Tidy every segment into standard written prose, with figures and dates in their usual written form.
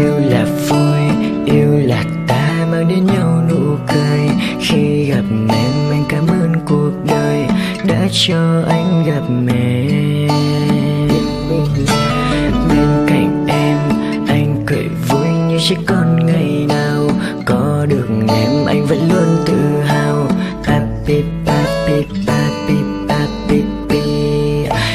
Yêu là vui, yêu là ta mang đến nhau nụ cười. Khi gặp em anh cảm ơn cuộc đời đã cho anh gặp em. Bên cạnh em anh cười vui như chiếc con ngày nào. Có được em anh vẫn luôn tự hào. Papi papi papi papi pi.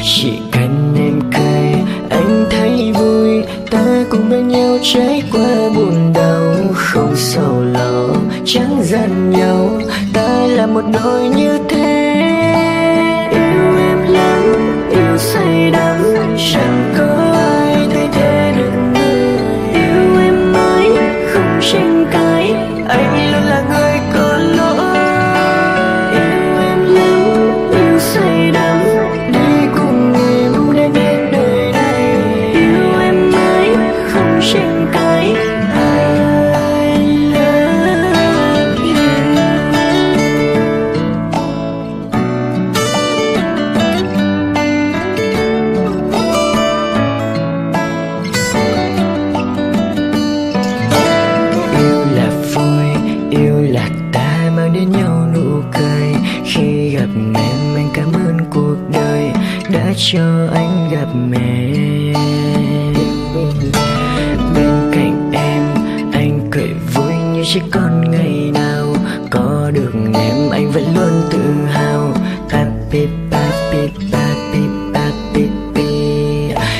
Chỉ cần em cười anh thấy vui. Ta cùng bên nhau trải qua buồn đau. Không sầu lo chẳng giận nhau. Ta là một đôi như thế. Yêu em lắm, yêu say đắm, chẳng có ai thay thế được người. Yêu em mãi không tranh cãi, anh luôn là người có lỗi. Yêu em lắm, yêu say đắm, đi cùng em đến hết đời này. Yêu em mãi không tranh cãi, I love you. Yêu là vui, yêu là ta mang đến nhau nụ cười. Khi gặp em anh cảm ơn cuộc đời đã cho anh gặp em. Bên cạnh em anh cười vui như chiếc con ngày nào. Có được em anh vẫn luôn tự hào. Papi papi papi papi pi.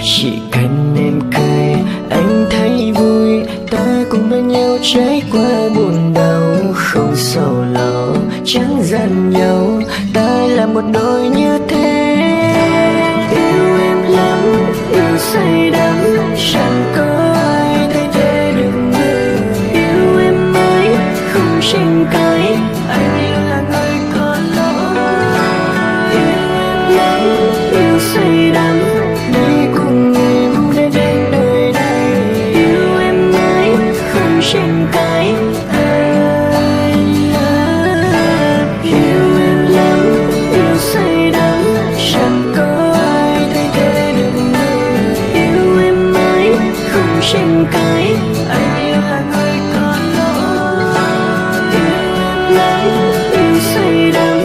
Chỉ cần em cười anh thấy vui. Ta cùng bên nhau trải qua buồn đau. Không sầu lo chẳng giận nhau. Ta là một đôi như thế. Yêu em lắm, yêu say đắm, chẳng có ai thay thế được người. Yêu em mãi không tranh cãi, anh luôn là người có lỗi. Yêu em lắm, yêu say đắm, đi cùng em đến hết đời này. Yêu em mãi không tranh cãi, I love you. Yêu em lắm, yêu say đắm, chẳng có ai thay thế được người. Yêu em mãi không tranh cãi, anh luôn là người có lỗi. Yêu em lắm, yêu say đắm,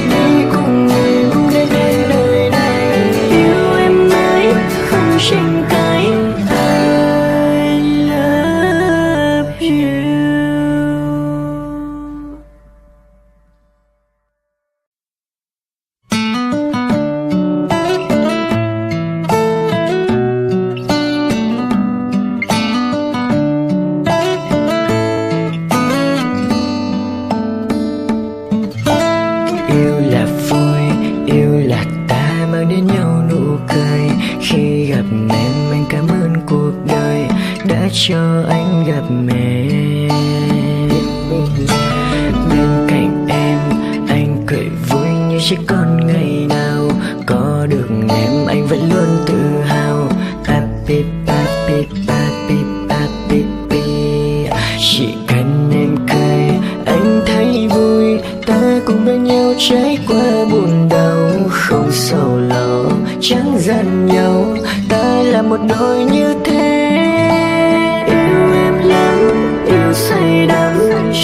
đi cùng em đến hết đời này. Yêu em mãi không tranh cãi, I love you. Yêu là vui, yêu là ta mang đến nhau nụ cười. Khi gặp em anh cảm ơn cuộc đời đã cho anh gặp em. Bên cạnh em anh cười vui như chiếc con ngày nào. Có được em anh vẫn luôn tự hào. Papi papi papi papi pi. Chỉ cần em cười anh thấy vui. Ta cùng bên nhau trải qua buồn đau. Không sầu lo chẳng giận nhau. Ta là một đôi như thế. Yêu em lắm, yêu say đắm,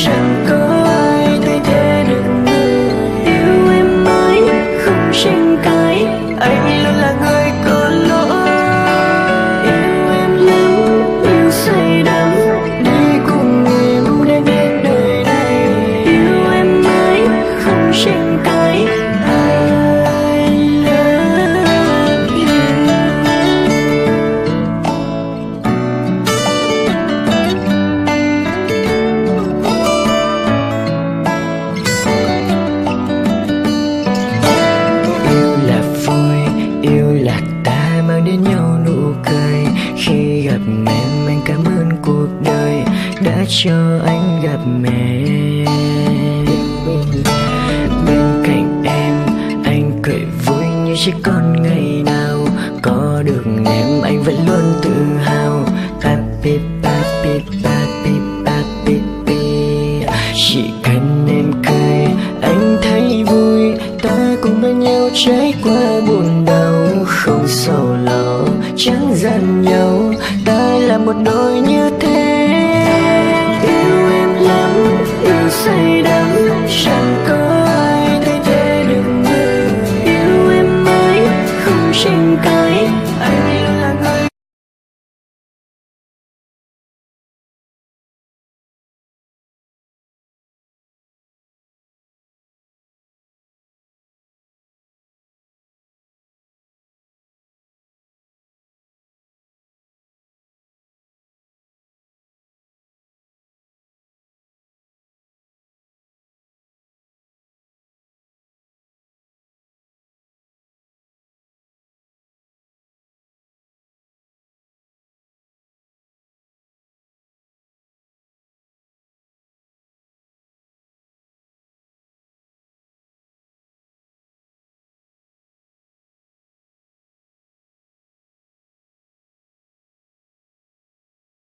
chẳng có ai thay thế được người. Yêu em mãi không tranh cãi, anh luôn là người có lỗi. Yêu em lắm, yêu say đắm, đi cùng em đến hết đời này. Yêu em mãi không tranh cãi, I love you. Yêu là vui, yêu là ta mang đến nhau nụ cười. Khi gặp em anh cảm ơn cuộc đời đã cho anh gặp em. Bên cạnh em anh cười vui như chiếc con ngày nào. Có được em anh vẫn luôn tự hào. Papi papi papi papi pi. Chỉ cần em cười anh thấy vui. Ta cùng bên nhau trải qua buồn đau. Không sầu lo chẳng giận nhau.